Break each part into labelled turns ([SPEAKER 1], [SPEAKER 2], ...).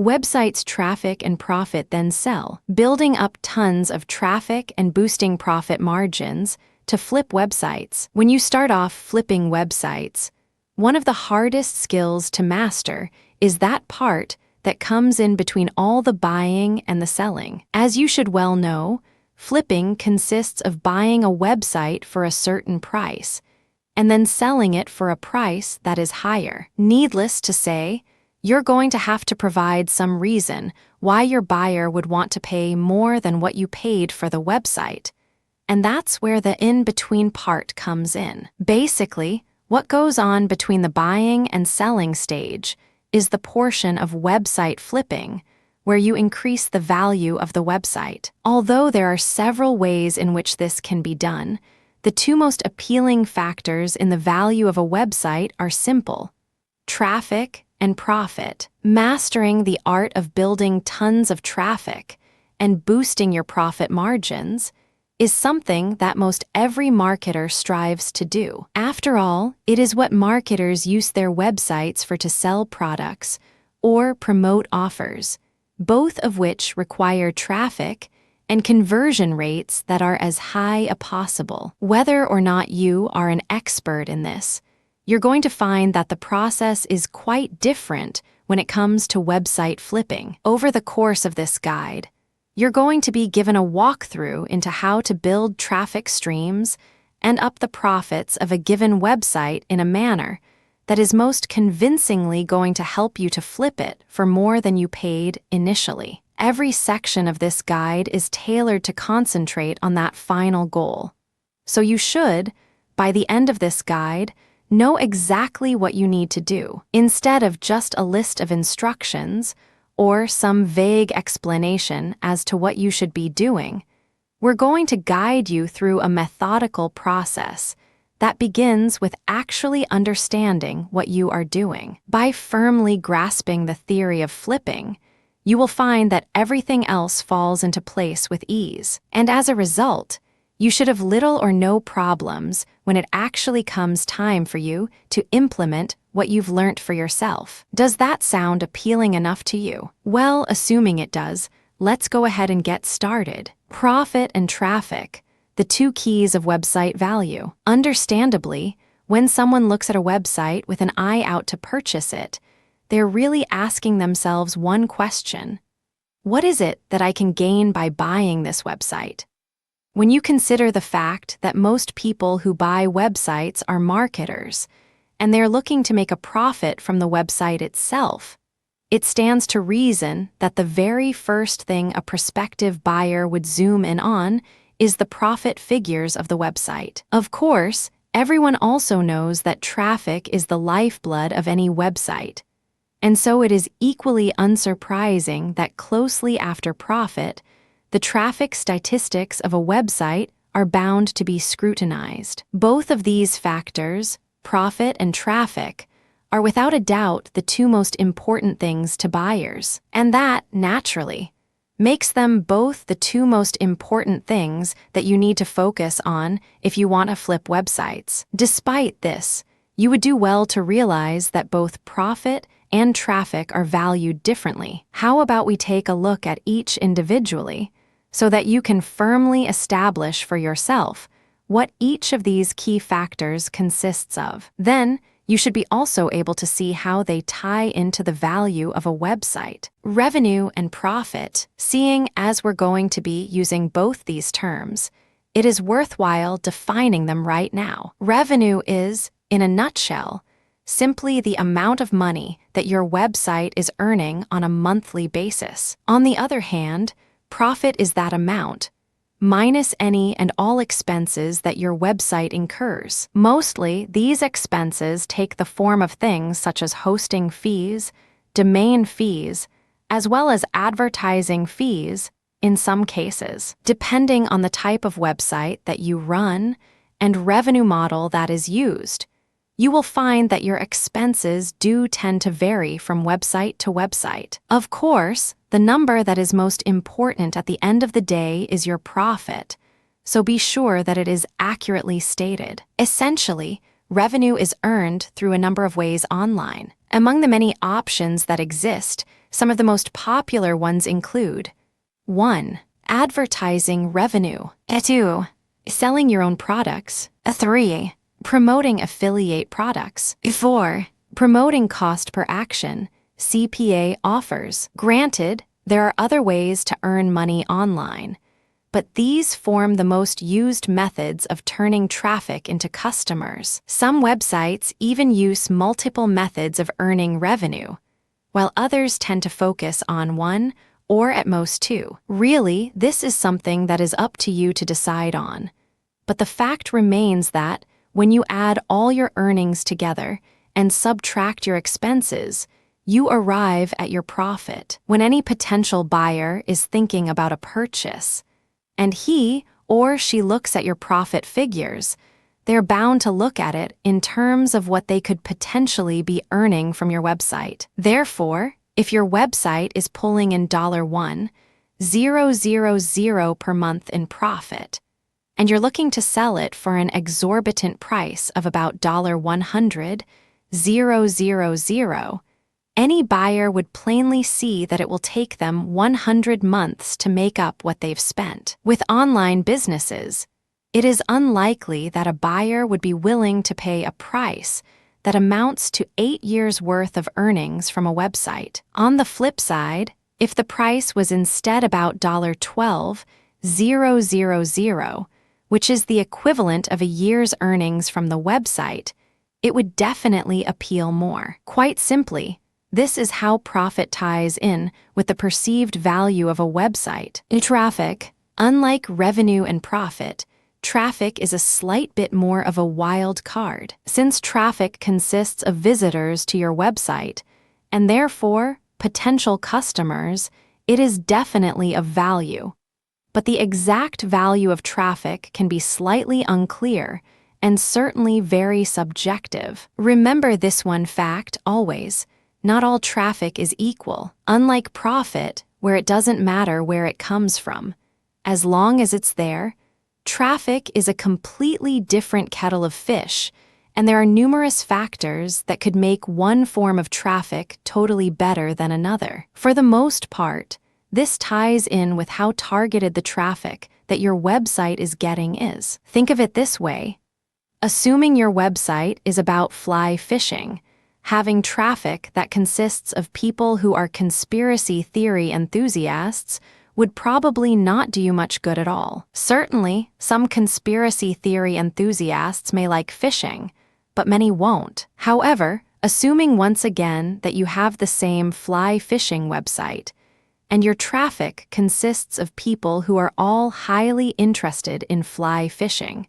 [SPEAKER 1] Websites traffic and profit then sell, building up tons of traffic and boosting profit margins to flip websites. When you start off flipping websites, one of the hardest skills to master is that part that comes in between all the buying and the selling. As you should well know, flipping consists of buying a website for a certain price and then selling it for a price that is higher. Needless to say, you're going to have to provide some reason why your buyer would want to pay more than what you paid for the website. And that's where the in-between part comes in. Basically, what goes on between the buying and selling stage is the portion of website flipping where you increase the value of the website. Although there are several ways in which this can be done, the two most appealing factors in the value of a website are simple: traffic and profit. Mastering the art of building tons of traffic and boosting your profit margins is something that most every marketer strives to do. After all, it is what marketers use their websites for to sell products or promote offers, both of which require traffic and conversion rates that are as high as possible. Whether or not you are an expert in this, you're going to find that the process is quite different when it comes to website flipping. Over the course of this guide, you're going to be given a walkthrough into how to build traffic streams and up the profits of a given website in a manner that is most convincingly going to help you to flip it for more than you paid initially. Every section of this guide is tailored to concentrate on that final goal. So you should, by the end of this guide, know exactly what you need to do, instead of just a list of instructions or some vague explanation as to what you should be doing. We're going to guide you through a methodical process that begins with actually understanding what you are doing. By firmly grasping the theory of flipping, you will find that everything else falls into place with ease. And as a result, you should have little or no problems when it actually comes time for you to implement what you've learnt for yourself. Does that sound appealing enough to you? Well, assuming it does, let's go ahead and get started. Profit and traffic, the two keys of website value. Understandably, when someone looks at a website with an eye out to purchase it, they're really asking themselves one question: what is it that I can gain by buying this website? When you consider the fact that most people who buy websites are marketers, and they're looking to make a profit from the website itself, it stands to reason that the very first thing a prospective buyer would zoom in on is the profit figures of the website. Of course, everyone also knows that traffic is the lifeblood of any website, and so it is equally unsurprising that closely after profit, the traffic statistics of a website are bound to be scrutinized. Both of these factors, profit and traffic, are without a doubt the two most important things to buyers. And that, naturally, makes them both the two most important things that you need to focus on if you want to flip websites. Despite this, you would do well to realize that both profit and traffic are valued differently. How about we take a look at each individually, so that you can firmly establish for yourself what each of these key factors consists of. Then, you should be also able to see how they tie into the value of a website. Revenue and profit. Seeing as we're going to be using both these terms, it is worthwhile defining them right now. Revenue is, in a nutshell, simply the amount of money that your website is earning on a monthly basis. On the other hand, profit is that amount, minus any and all expenses that your website incurs. Mostly, these expenses take the form of things such as hosting fees, domain fees, as well as advertising fees in some cases. Depending on the type of website that you run and revenue model that is used, you will find that your expenses do tend to vary from website to website. Of course, the number that is most important at the end of the day is your profit, so be sure that it is accurately stated. Essentially, revenue is earned through a number of ways online. Among the many options that exist Some of the most popular ones include 1. Advertising revenue. 2. Selling your own products. 3. Promoting affiliate products. 4. Promoting cost per action, CPA offers. Granted, there are other ways to earn money online, but these form the most used methods of turning traffic into customers. Some websites even use multiple methods of earning revenue, while others tend to focus on one or at most two. Really, this is something that is up to you to decide on. But the fact remains that when you add all your earnings together and subtract your expenses, you arrive at your profit. When any potential buyer is thinking about a purchase, and he or she looks at your profit figures, they're bound to look at it in terms of what they could potentially be earning from your website. Therefore, if your website is pulling in $1,000 per month in profit, and you're looking to sell it for an exorbitant price of about $100,000, any buyer would plainly see that it will take them 100 months to make up what they've spent. With online businesses, it is unlikely that a buyer would be willing to pay a price that amounts to 8 years' worth of earnings from a website. On the flip side, if the price was instead about $12,000, which is the equivalent of a year's earnings from the website, it would definitely appeal more. Quite simply, this is how profit ties in with the perceived value of a website. Traffic, unlike revenue and profit, traffic is a slight bit more of a wild card. Since traffic consists of visitors to your website, and therefore potential customers, it is definitely of value. But the exact value of traffic can be slightly unclear and certainly very subjective. Remember this one fact always: not all traffic is equal. Unlike profit, where it doesn't matter where it comes from, as long as it's there, traffic is a completely different kettle of fish, and there are numerous factors that could make one form of traffic totally better than another. For the most part, this ties in with how targeted the traffic that your website is getting is. Think of it this way. Assuming your website is about fly fishing, having traffic that consists of people who are conspiracy theory enthusiasts would probably not do you much good at all. Certainly, some conspiracy theory enthusiasts may like fishing, but many won't. However, assuming once again that you have the same fly fishing website, and your traffic consists of people who are all highly interested in fly fishing,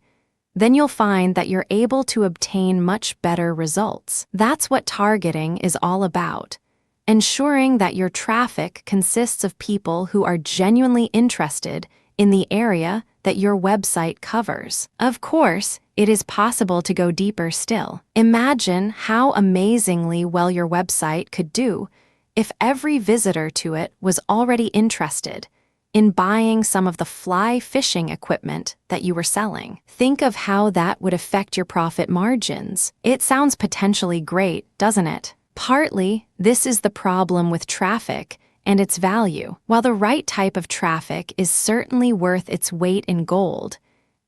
[SPEAKER 1] then you'll find that you're able to obtain much better results. That's what targeting is all about: ensuring that your traffic consists of people who are genuinely interested in the area that your website covers. Of course, it is possible to go deeper still. Imagine how amazingly well your website could do if every visitor to it was already interested in buying some of the fly fishing equipment that you were selling. Think of how that would affect your profit margins. It sounds potentially great, doesn't it? Partly, this is the problem with traffic and its value. While the right type of traffic is certainly worth its weight in gold,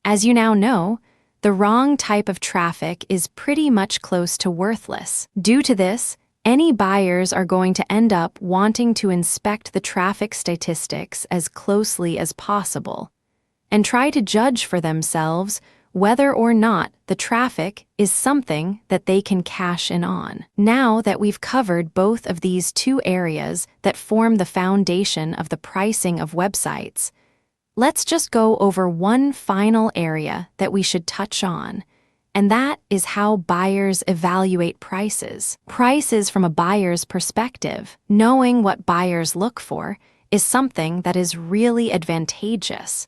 [SPEAKER 1] as you now know, the wrong type of traffic is pretty much close to worthless. Due to this, any buyers are going to end up wanting to inspect the traffic statistics as closely as possible and try to judge for themselves whether or not the traffic is something that they can cash in on. Now that we've covered both of these two areas that form the foundation of the pricing of websites, let's just go over one final area that we should touch on, and that is how buyers evaluate prices. Prices from a buyer's perspective. Knowing what buyers look for is something that is really advantageous,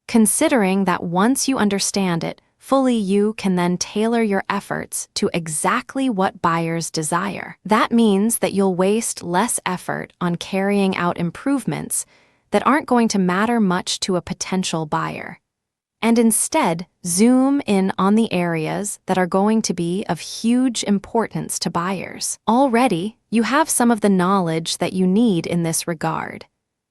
[SPEAKER 1] considering that once you understand it fully, you can then tailor your efforts to exactly what buyers desire. That means that you'll waste less effort on carrying out improvements that aren't going to matter much to a potential buyer. and instead zoom in on the areas that are going to be of huge importance to buyers. Already, you have some of the knowledge that you need in this regard,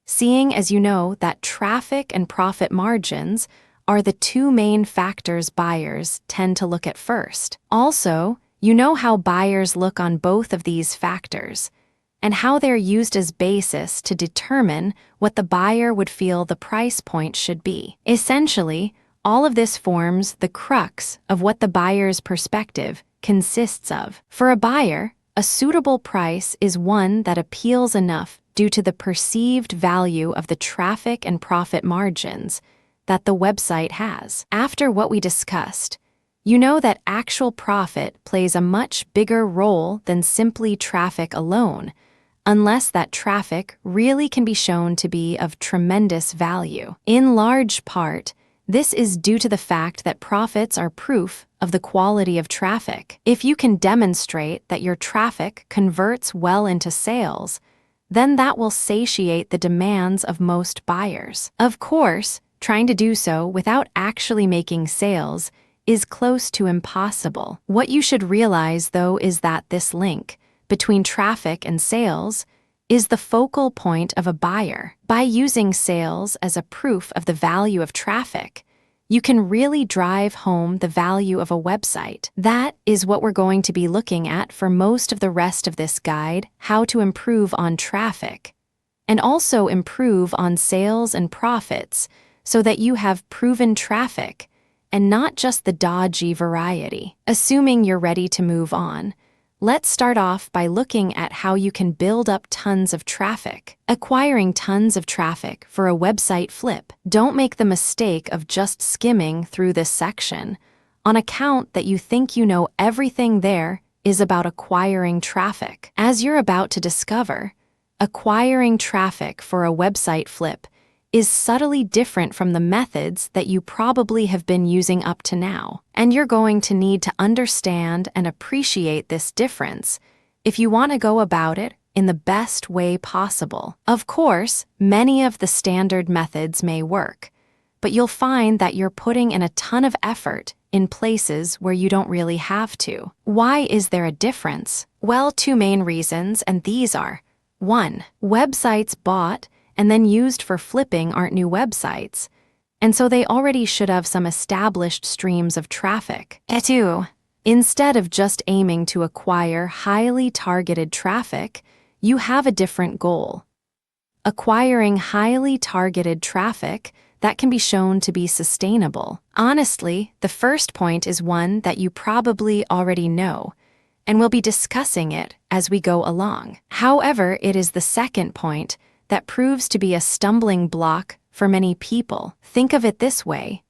[SPEAKER 1] seeing as you know that traffic and profit margins are the two main factors buyers tend to look at first. Also, you know how buyers look on both of these factors, and how they're used as basis to determine what the buyer would feel the price point should be. Essentially, all of this forms the crux of what the buyer's perspective consists of. For a buyer, a suitable price is one that appeals enough due to the perceived value of the traffic and profit margins that the website has. After what we discussed, you know that actual profit plays a much bigger role than simply traffic alone, unless that traffic really can be shown to be of tremendous value. In large part, this is due to the fact that profits are proof of the quality of traffic. If you can demonstrate that your traffic converts well into sales, then that will satiate the demands of most buyers. Of course, trying to do so without actually making sales is close to impossible. What you should realize, though, is that this link between traffic and sales is the focal point of a buyer. By using sales as a proof of the value of traffic, you can really drive home the value of a website. That is what we're going to be looking at for most of the rest of this guide, how to improve on traffic, and also improve on sales and profits so that you have proven traffic and not just the dodgy variety. Assuming you're ready to move on, let's start off by looking at how you can build up tons of traffic. Acquiring tons of traffic for a website flip. Don't make the mistake of just skimming through this section on account that you think you know everything there is about acquiring traffic. As you're about to discover, acquiring traffic for a website flip is subtly different from the methods that you probably have been using up to now, and you're going to need to understand and appreciate this difference if you want to go about it in the best way possible. Of course, many of the standard methods may work, but you'll find that you're putting in a ton of effort in places where you don't really have to. Why is there a difference? Well, two main reasons, and these are: 1. Websites bought and then used for flipping aren't new websites, and so they already should have some established streams of traffic. 2. Instead of just aiming to acquire highly targeted traffic, you have a different goal: acquiring highly targeted traffic that can be shown to be sustainable. Honestly, the first point is one that you probably already know, and we'll be discussing it as we go along. However, it is the second point that proves to be a stumbling block for many people. Think of it this way.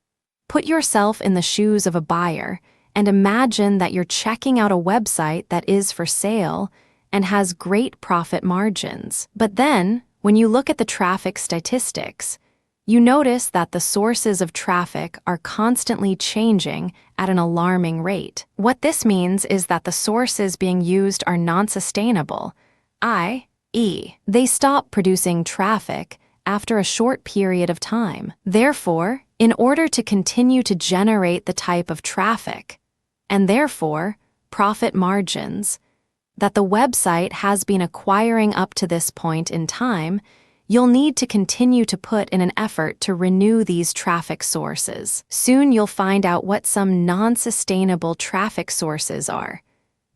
[SPEAKER 1] Put yourself in the shoes of a buyer and imagine that you're checking out a website that is for sale and has great profit margins. But then, when you look at the traffic statistics, you notice that the sources of traffic are constantly changing at an alarming rate. What this means is that the sources being used are non-sustainable, i.e., they stop producing traffic after a short period of time. Therefore, in order to continue to generate the type of traffic, and therefore profit margins, that the website has been acquiring up to this point in time, you'll need to continue to put in an effort to renew these traffic sources. Soon you'll find out what some non-sustainable traffic sources are.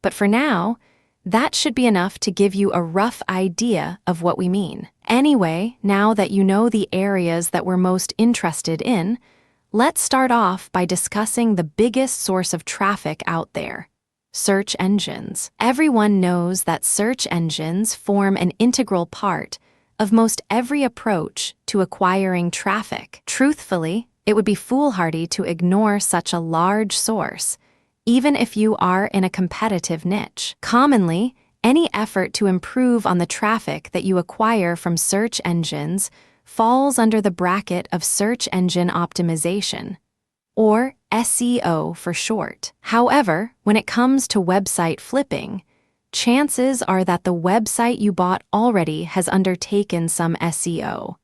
[SPEAKER 1] But for now, that should be enough to give you a rough idea of what we mean. Anyway, now that you know the areas that we're most interested in, let's start off by discussing the biggest source of traffic out there: search engines. Everyone knows that search engines form an integral part of most every approach to acquiring traffic. Truthfully, it would be foolhardy to ignore such a large source, even if you are in a competitive niche. Commonly, any effort to improve on the traffic that you acquire from search engines falls under the bracket of search engine optimization, or SEO for short. However, when it comes to website flipping, chances are that the website you bought already has undertaken some SEO.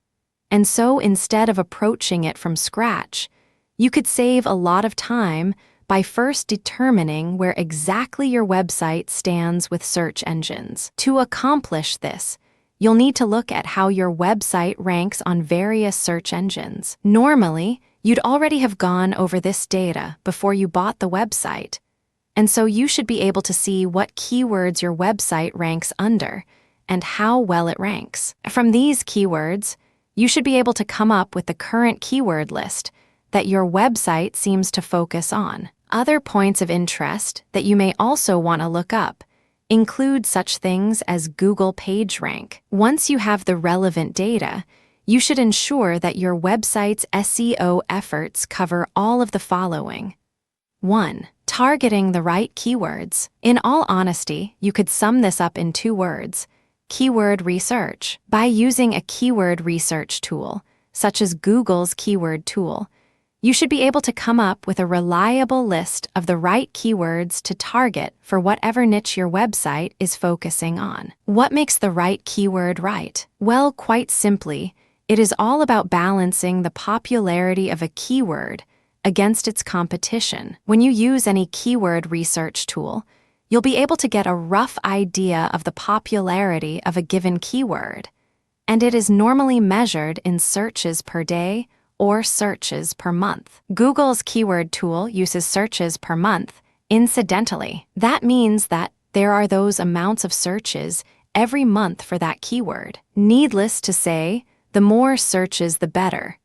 [SPEAKER 1] And so instead of approaching it from scratch, You could save a lot of time by first determining where exactly your website stands with search engines. To accomplish this, you'll need to look at how your website ranks on various search engines. Normally, you'd already have gone over this data before you bought the website, and so you should be able to see what keywords your website ranks under and how well it ranks. From these keywords, you should be able to come up with the current keyword list that your website seems to focus on. Other points of interest that you may also want to look up include such things as Google PageRank. Once you have the relevant data, you should ensure that your website's SEO efforts cover all of the following. 1. Targeting the right keywords. In all honesty, you could sum this up in 2 words: keyword research. By using a keyword research tool, such as Google's keyword tool, you should be able to come up with a reliable list of the right keywords to target for whatever niche your website is focusing on. What makes the right keyword right? Well, quite simply, it is all about balancing the popularity of a keyword against its competition. When you use any keyword research tool, you'll be able to get a rough idea of the popularity of a given keyword, and it is normally measured in searches per day or searches per month. Google's keyword tool uses searches per month. Incidentally, that means that there are those amounts of searches every month for that keyword. Needless to say, the more searches, the better.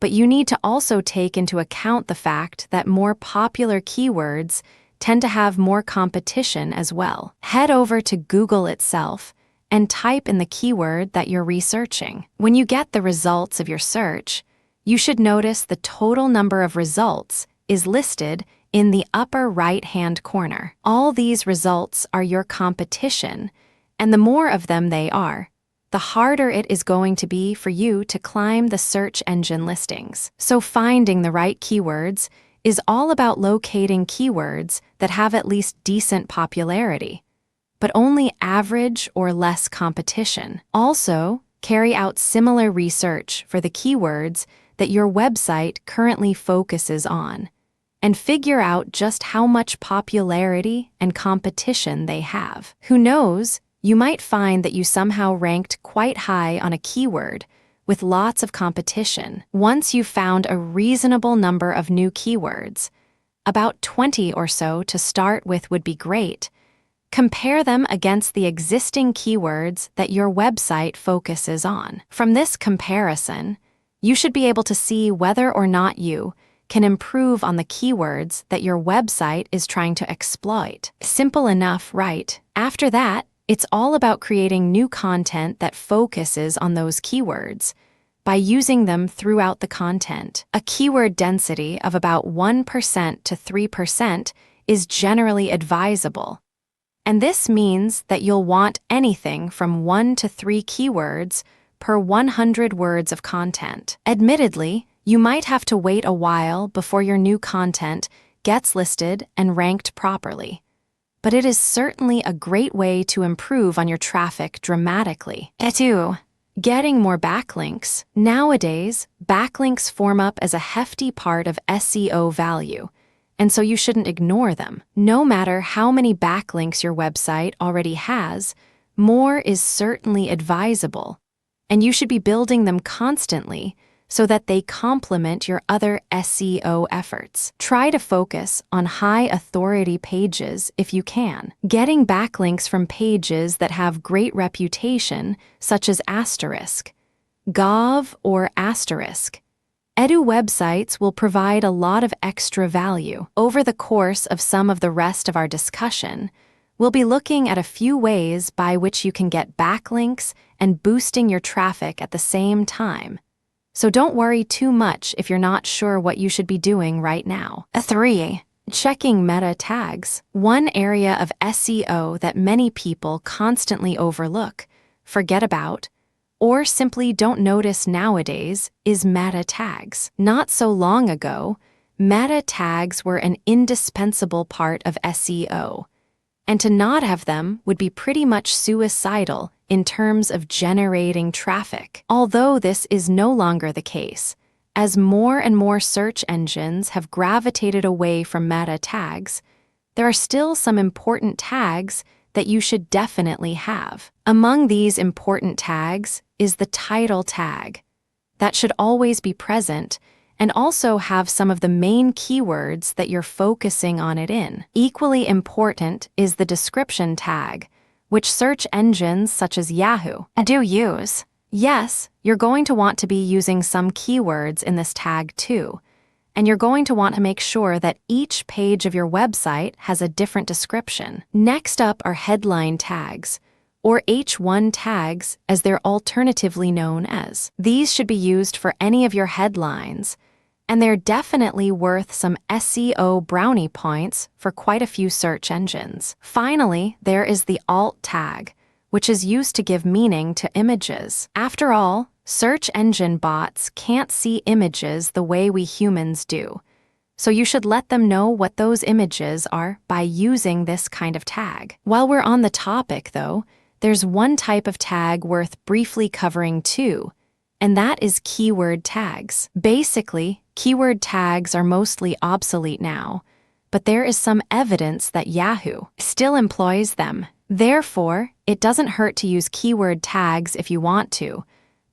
[SPEAKER 1] But you need to also take into account the fact that more popular keywords tend to have more competition as well. Head over to Google itself and type in the keyword that you're researching. When you get the results of your search, you should notice the total number of results is listed in the upper right-hand corner. All these results are your competition, and the more of them they are, the harder it is going to be for you to climb the search engine listings. So finding the right keywords is all about locating keywords that have at least decent popularity, but only average or less competition. Also, carry out similar research for the keywords that your website currently focuses on, and figure out just how much popularity and competition they have. Who knows, you might find that you somehow ranked quite high on a keyword with lots of competition. Once you've found a reasonable number of new keywords, about 20 or so to start with would be great, compare them against the existing keywords that your website focuses on. From this comparison, you should be able to see whether or not you can improve on the keywords that your website is trying to exploit. Simple enough, right? After that, it's all about creating new content that focuses on those keywords by using them throughout the content. A keyword density of about 1% to 3% is generally advisable, and this means that you'll want anything from 1 to 3 keywords per 100 words of content. Admittedly, you might have to wait a while before your new content gets listed and ranked properly, but it is certainly a great way to improve on your traffic dramatically. 2. Getting more backlinks. Nowadays, backlinks form up as a hefty part of SEO value, and so you shouldn't ignore them. No matter how many backlinks your website already has, more is certainly advisable, and you should be building them constantly so that they complement your other SEO efforts. Try to focus on high-authority pages if you can. Getting backlinks from pages that have great reputation, such as *, or *. Edu websites will provide a lot of extra value. Over the course of some of the rest of our discussion, we'll be looking at a few ways by which you can get backlinks and boosting your traffic at the same time. So don't worry too much if you're not sure what you should be doing right now. 3. Checking meta tags. One area of SEO that many people constantly overlook, forget about, or simply don't notice nowadays is meta tags. Not so long ago, meta tags were an indispensable part of SEO, and to not have them would be pretty much suicidal in terms of generating traffic. Although this is no longer the case, as more and more search engines have gravitated away from meta tags, there are still some important tags that you should definitely have. Among these important tags is the title tag. That should always be present and also have some of the main keywords that you're focusing on it in. Equally important is the description tag, which search engines such as Yahoo do use. Yes, you're going to want to be using some keywords in this tag too, and you're going to want to make sure that each page of your website has a different description. Next up are headline tags, or H1 tags as they're alternatively known as. These should be used for any of your headlines, and they're definitely worth some SEO brownie points for quite a few search engines. Finally, there is the alt tag, which is used to give meaning to images. After all, search engine bots can't see images the way we humans do, so you should let them know what those images are by using this kind of tag. While we're on the topic, though, there's one type of tag worth briefly covering too, and that is keyword tags. Basically, keyword tags are mostly obsolete now, but there is some evidence that Yahoo still employs them. Therefore, it doesn't hurt to use keyword tags if you want to,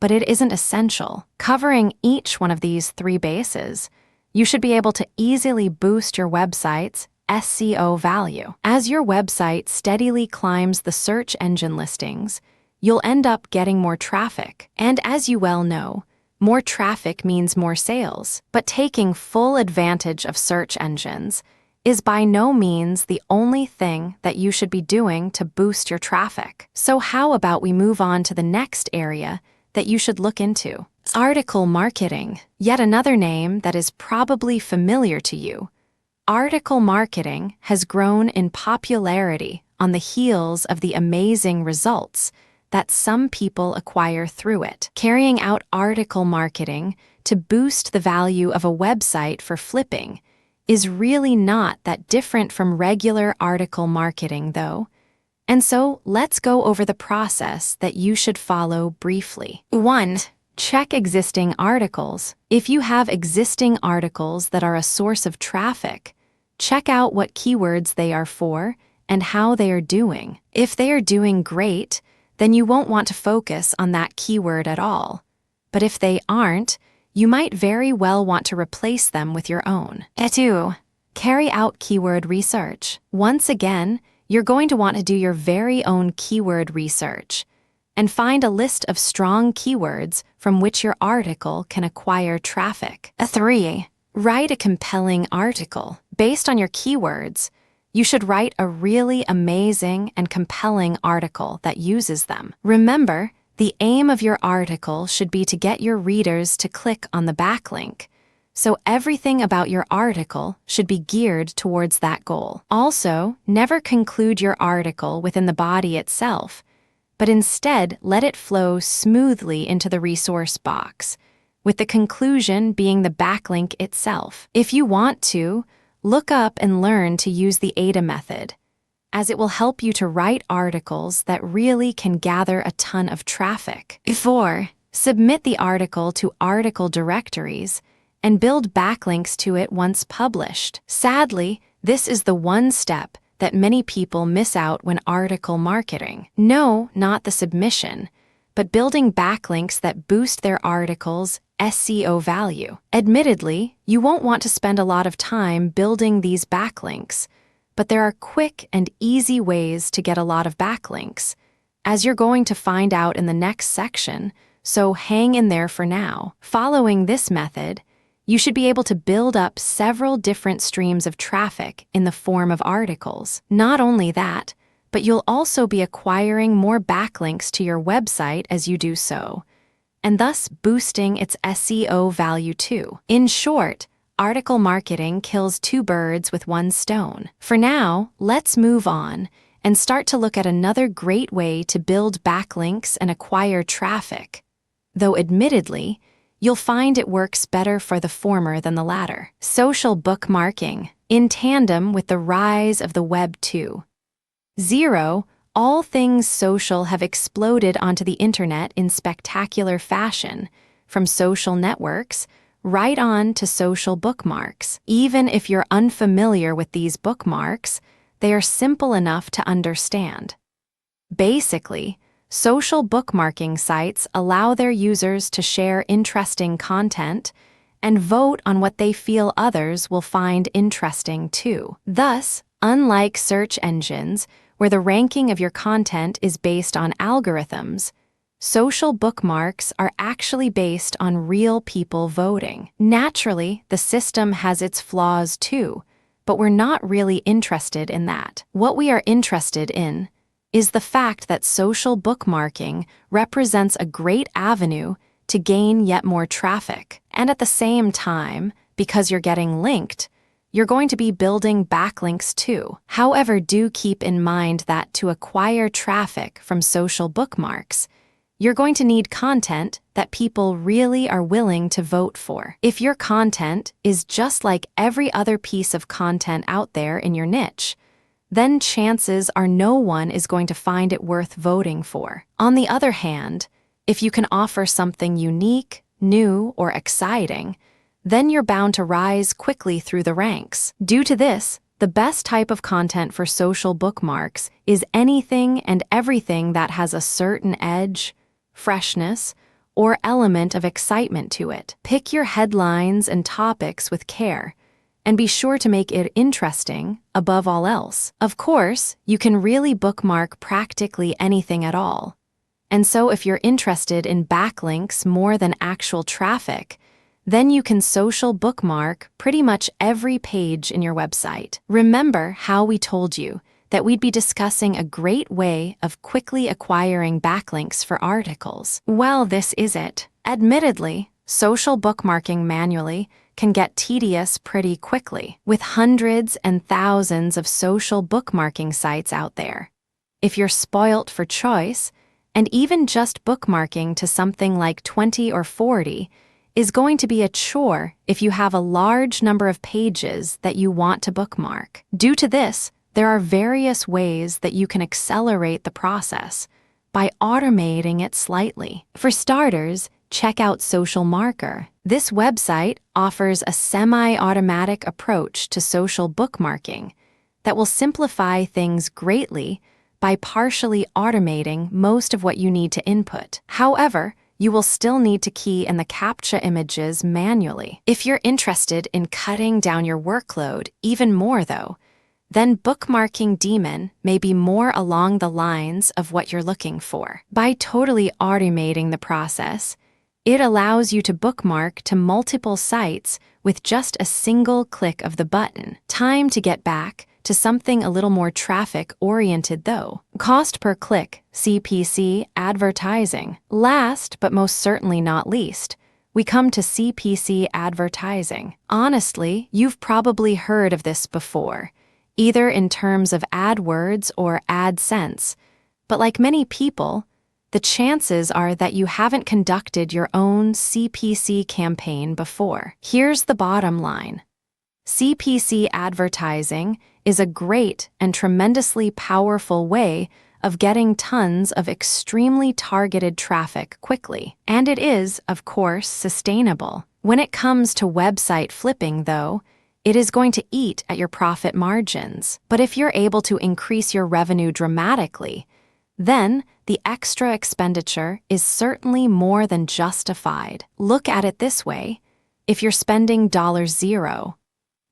[SPEAKER 1] but it isn't essential. Covering each one of these three bases, you should be able to easily boost your website's SEO value. As your website steadily climbs the search engine listings, you'll end up getting more traffic. And as you well know, more traffic means more sales. But taking full advantage of search engines is by no means the only thing that you should be doing to boost your traffic. So how about we move on to the next area that you should look into? Article marketing, yet another name that is probably familiar to you. Article marketing has grown in popularity on the heels of the amazing results that some people acquire through it. Carrying out article marketing to boost the value of a website for flipping is really not that different from regular article marketing, though. And so let's go over the process that you should follow briefly. 1. Check existing articles. If you have existing articles that are a source of traffic, check out what keywords they are for and how they are doing. If they are doing great, then you won't want to focus on that keyword at all. But if they aren't, you might very well want to replace them with your own. 2. Carry out keyword research. Once again, you're going to want to do your very own keyword research and find a list of strong keywords from which your article can acquire traffic. 3. Write a compelling article. Based on your keywords, you should write a really amazing and compelling article that uses them. Remember, the aim of your article should be to get your readers to click on the backlink, so everything about your article should be geared towards that goal. Also, never conclude your article within the body itself, but instead let it flow smoothly into the resource box, with the conclusion being the backlink itself. If you want to, look up and learn to use the ADA method, as it will help you to write articles that really can gather a ton of traffic. 4. Submit the article to article directories and build backlinks to it once published. Sadly, this is the one step that many people miss out when article marketing. No, not the submission, but building backlinks that boost their articles' SEO value. Admittedly, you won't want to spend a lot of time building these backlinks, but there are quick and easy ways to get a lot of backlinks, as you're going to find out in the next section, so hang in there for now. Following this method, you should be able to build up several different streams of traffic in the form of articles. Not only that, but you'll also be acquiring more backlinks to your website as you do so, and thus boosting its SEO value too. In short, article marketing kills two birds with one stone. For now, let's move on and start to look at another great way to build backlinks and acquire traffic, though admittedly, you'll find it works better for the former than the latter. Social bookmarking. In tandem with the rise of the Web 2.0, all things social have exploded onto the internet in spectacular fashion, from social networks right on to social bookmarks. Even if you're unfamiliar with these bookmarks, they are simple enough to understand. Basically, social bookmarking sites allow their users to share interesting content and vote on what they feel others will find interesting too. Thus, unlike search engines, where the ranking of your content is based on algorithms, social bookmarks are actually based on real people voting. Naturally, the system has its flaws too, but we're not really interested in that. What we are interested in is the fact that social bookmarking represents a great avenue to gain yet more traffic. And at the same time, because you're getting linked, you're going to be building backlinks too. However, do keep in mind that to acquire traffic from social bookmarks, you're going to need content that people really are willing to vote for. If your content is just like every other piece of content out there in your niche, then chances are no one is going to find it worth voting for. On the other hand, if you can offer something unique, new, or exciting, then you're bound to rise quickly through the ranks. Due to this, the best type of content for social bookmarks is anything and everything that has a certain edge, freshness, or element of excitement to it. Pick your headlines and topics with care, and be sure to make it interesting above all else. Of course, you can really bookmark practically anything at all. And so if you're interested in backlinks more than actual traffic, then you can social bookmark pretty much every page in your website. Remember how we told you that we'd be discussing a great way of quickly acquiring backlinks for articles? Well, this is it. Admittedly, social bookmarking manually can get tedious pretty quickly, with hundreds and thousands of social bookmarking sites out there. If you're spoilt for choice, and even just bookmarking to something like 20 or 40 is going to be a chore if you have a large number of pages that you want to bookmark. Due to this, there are various ways that you can accelerate the process by automating it slightly. For starters, check out Social Marker. This website offers a semi-automatic approach to social bookmarking that will simplify things greatly by partially automating most of what you need to input. However, you will still need to key in the CAPTCHA images manually. If you're interested in cutting down your workload even more though, then Bookmarking Daemon may be more along the lines of what you're looking for. By totally automating the process, it allows you to bookmark to multiple sites with just a single click of the button. Time to get back to something a little more traffic-oriented though. Cost per click, CPC advertising. Last, but most certainly not least, we come to CPC advertising. Honestly, you've probably heard of this before, either in terms of AdWords or AdSense, but like many people, the chances are that you haven't conducted your own CPC campaign before. Here's the bottom line. CPC advertising is a great and tremendously powerful way of getting tons of extremely targeted traffic quickly. And it is, of course, sustainable. When it comes to website flipping, though, it is going to eat at your profit margins. But if you're able to increase your revenue dramatically, then the extra expenditure is certainly more than justified. Look at it this way. If you're spending $0,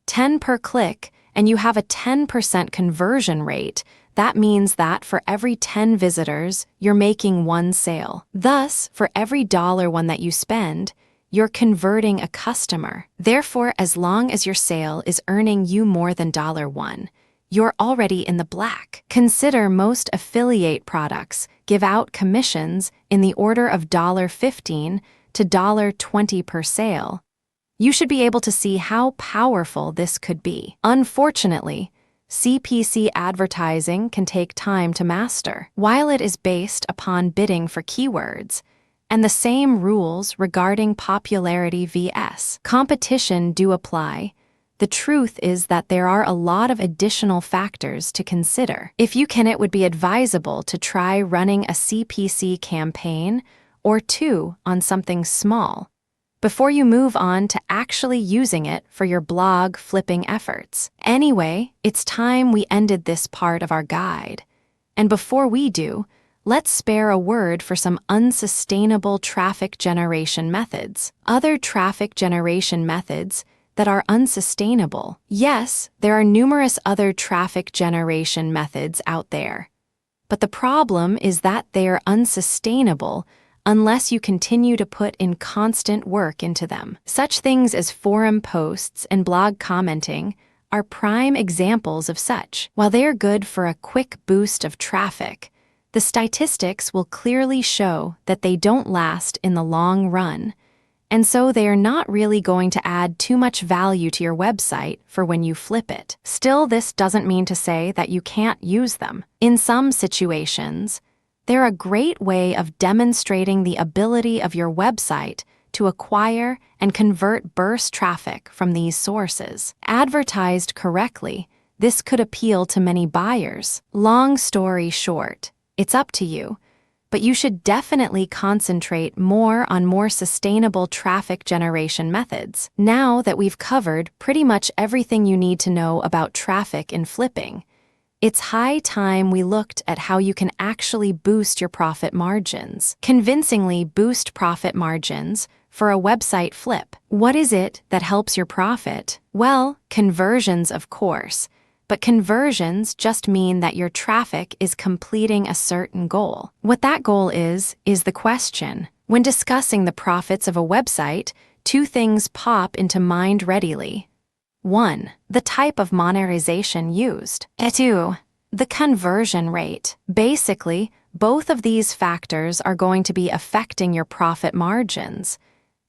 [SPEAKER 1] 10 per click, and you have a 10% conversion rate, that means that for every 10 visitors, you're making one sale. Thus, for every $1 that you spend, you're converting a customer. Therefore, as long as your sale is earning you more than $1, you're already in the black. Consider most affiliate products give out commissions in the order of $15 to $20 per sale. You should be able to see how powerful this could be. Unfortunately, CPC advertising can take time to master. While it is based upon bidding for keywords, and the same rules regarding popularity vs. competition do apply, the truth is that there are a lot of additional factors to consider. If you can, it would be advisable to try running a CPC campaign or two on something small, before you move on to actually using it for your blog flipping efforts. Anyway, it's time we ended this part of our guide. And before we do, let's spare a word for some unsustainable traffic generation methods. Other traffic generation methods that are unsustainable. Yes, there are numerous other traffic generation methods out there. But the problem is that they are unsustainable unless you continue to put in constant work into them. Such things as forum posts and blog commenting are prime examples of such. While they are good for a quick boost of traffic, the statistics will clearly show that they don't last in the long run, and so they are not really going to add too much value to your website for when you flip it. Still, this doesn't mean to say that you can't use them. In some situations, they're a great way of demonstrating the ability of your website to acquire and convert burst traffic from these sources. Advertised correctly, this could appeal to many buyers. Long story short, it's up to you, but you should definitely concentrate more on more sustainable traffic generation methods. Now that we've covered pretty much everything you need to know about traffic in flipping, it's high time we looked at how you can actually boost your profit margins. Convincingly boost profit margins for a website flip. What is it that helps your profit? Well, conversions, of course. But conversions just mean that your traffic is completing a certain goal. What that goal is the question. When discussing the profits of a website, two things pop into mind readily. 1. The type of monetization used. 2. The conversion rate. Basically, both of these factors are going to be affecting your profit margins,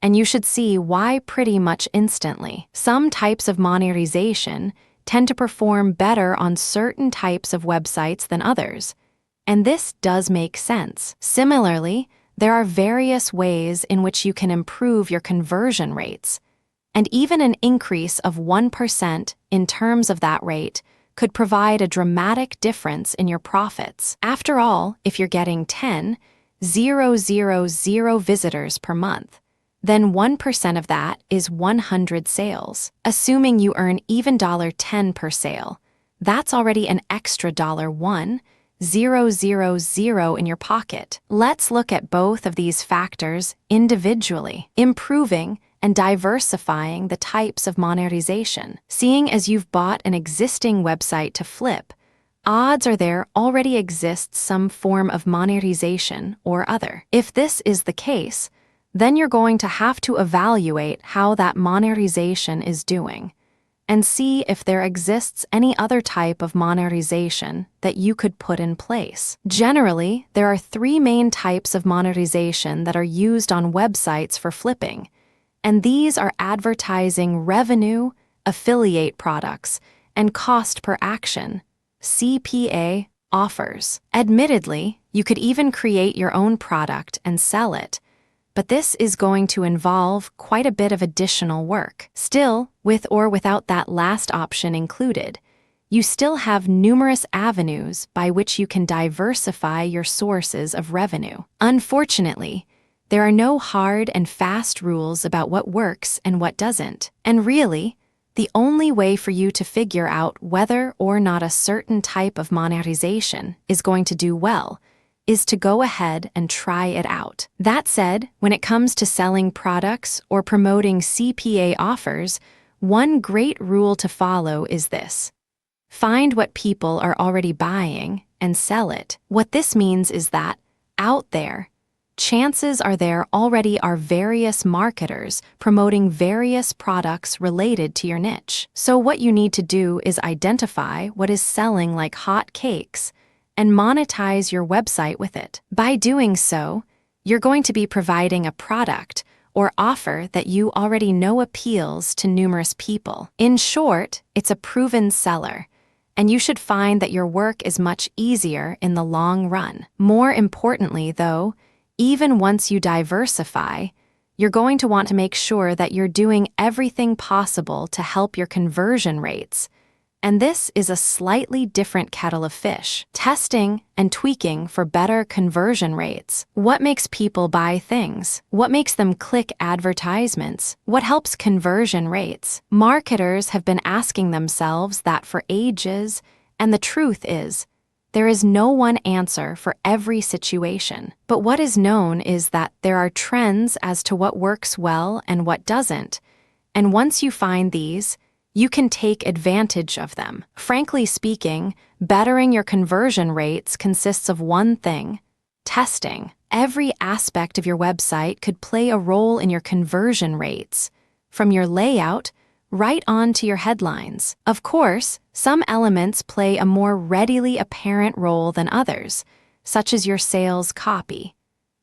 [SPEAKER 1] and you should see why pretty much instantly. Some types of monetization tend to perform better on certain types of websites than others, and this does make sense. Similarly, there are various ways in which you can improve your conversion rates, and even an increase of 1% in terms of that rate could provide a dramatic difference in your profits. After all, if you're getting 10,000 visitors per month, then 1% of that is 100 sales. Assuming you earn even $10 per sale, that's already an extra $1,000 in your pocket. Let's look at both of these factors individually. Improving and diversifying the types of monetization. Seeing as you've bought an existing website to flip, odds are there already exists some form of monetization or other. If this is the case, then you're going to have to evaluate how that monetization is doing and see if there exists any other type of monetization that you could put in place. Generally, there are 3 main types of monetization that are used on websites for flipping, and these are advertising revenue, affiliate products, and cost per action, CPA, offers. Admittedly, you could even create your own product and sell it, but this is going to involve quite a bit of additional work. Still, with or without that last option included, you still have numerous avenues by which you can diversify your sources of revenue. Unfortunately, there are no hard and fast rules about what works and what doesn't. And really, the only way for you to figure out whether or not a certain type of monetization is going to do well is to go ahead and try it out. That said, when it comes to selling products or promoting CPA offers, one great rule to follow is this: find what people are already buying and sell it. What this means is that, out there, chances are there already are various marketers promoting various products related to your niche. So what you need to do is identify what is selling like hot cakes and monetize your website with it. By doing so, you're going to be providing a product or offer that you already know appeals to numerous people. In short, it's a proven seller, and you should find that your work is much easier in the long run. More importantly, though, even once you diversify, you're going to want to make sure that you're doing everything possible to help your conversion rates And this is a slightly different kettle of fish. Testing and tweaking for better conversion rates. What makes people buy things? What makes them click advertisements? What helps conversion rates? Marketers have been asking themselves that for ages, and the truth is, there is no one answer for every situation. But what is known is that there are trends as to what works well and what doesn't. And once you find these, you can take advantage of them. Frankly speaking, bettering your conversion rates consists of one thing: testing. Every aspect of your website could play a role in your conversion rates, from your layout right on to your headlines. Of course, some elements play a more readily apparent role than others, such as your sales copy,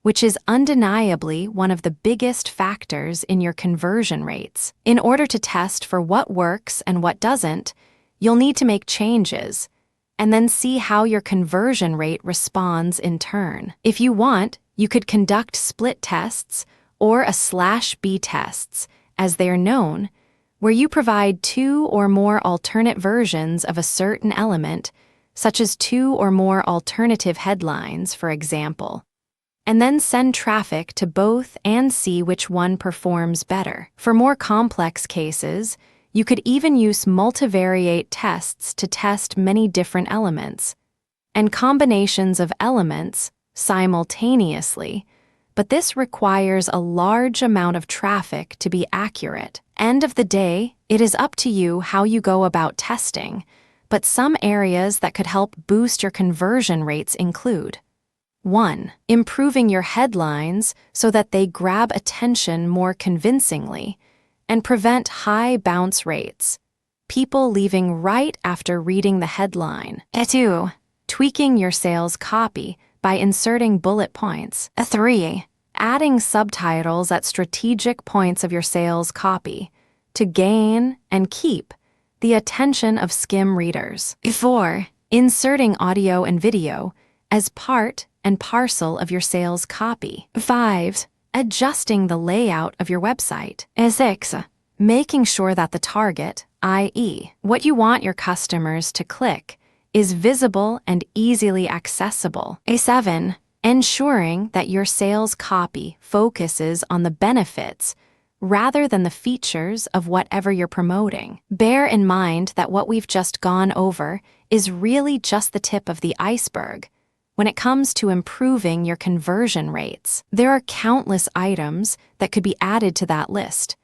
[SPEAKER 1] which is undeniably one of the biggest factors in your conversion rates. In order to test for what works and what doesn't, you'll need to make changes, and then see how your conversion rate responds in turn. If you want, you could conduct split tests or a /B tests, as they are known, where you provide 2 or more alternate versions of a certain element, such as 2 or more alternative headlines, for example, and then send traffic to both and see which one performs better. For more complex cases, you could even use multivariate tests to test many different elements, and combinations of elements simultaneously, but this requires a large amount of traffic to be accurate. End of the day, it is up to you how you go about testing, but some areas that could help boost your conversion rates include: 1. Improving your headlines so that they grab attention more convincingly and prevent high bounce rates, people leaving right after reading the headline. 2. Tweaking your sales copy by inserting bullet points. 3. Adding subtitles at strategic points of your sales copy to gain and keep the attention of skim readers. 4. Inserting audio and video as part and parcel of your sales copy. 5. Adjusting the layout of your website. 6. Making sure that the target, i.e., what you want your customers to click, is visible and easily accessible. 7. Ensuring that your sales copy focuses on the benefits rather than the features of whatever you're promoting. Bear in mind that what we've just gone over is really just the tip of the iceberg when it comes to improving your conversion rates. There are countless items that could be added to that list,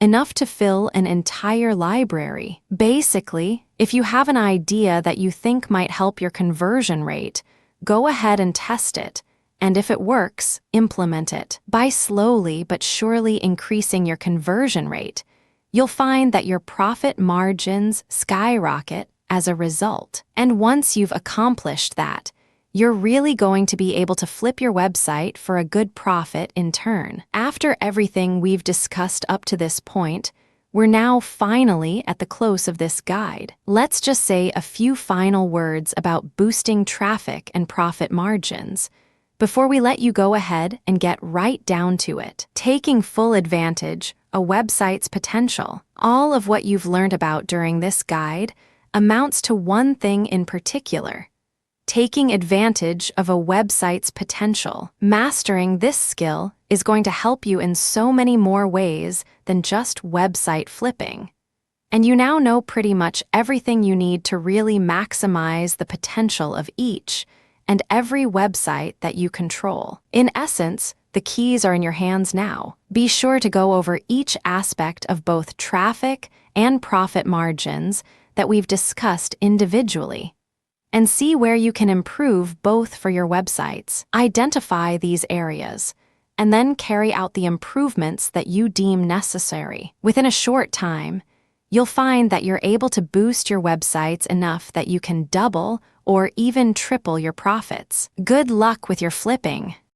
[SPEAKER 1] enough to fill an entire library. Basically, if you have an idea that you think might help your conversion rate, go ahead and test it, and if it works, implement it. By slowly but surely increasing your conversion rate, you'll find that your profit margins skyrocket as a result. And once you've accomplished that, you're really going to be able to flip your website for a good profit in turn. After everything we've discussed up to this point, we're now finally at the close of this guide. Let's just say a few final words about boosting traffic and profit margins before we let you go ahead and get right down to it. Taking full advantage of a website's potential. All of what you've learned about during this guide amounts to one thing in particular: taking advantage of a website's potential. Mastering this skill is going to help you in so many more ways than just website flipping. And you now know pretty much everything you need to really maximize the potential of each and every website that you control. In essence, the keys are in your hands now. Be sure to go over each aspect of both traffic and profit margins that we've discussed individually, and see where you can improve both for your websites. Identify these areas, and then carry out the improvements that you deem necessary. Within a short time, you'll find that you're able to boost your websites enough that you can double or even triple your profits. Good luck with your flipping!